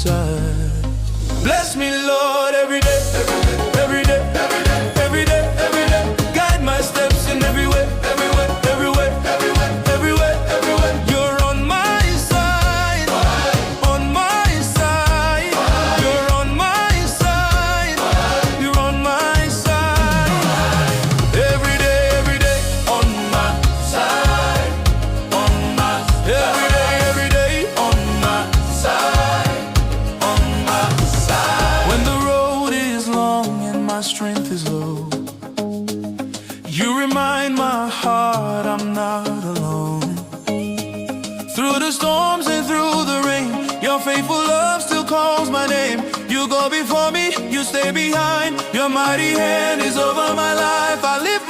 side. Bless me, Lord, every day, every day, every day, every day, every day. Guide my steps in every way, everywhere, everywhere, everywhere, everywhere, everywhere. You're on my side, on my side. You're on my side, you're on my side. Every day, on my side, on my. Every day, on my side, on my side. When the road is long and my strength is low, you remind my heart I'm not alone. Through the storms and through the rain, your faithful love still calls my name. You go before me, you stay behind. Your mighty hand is over my life. I live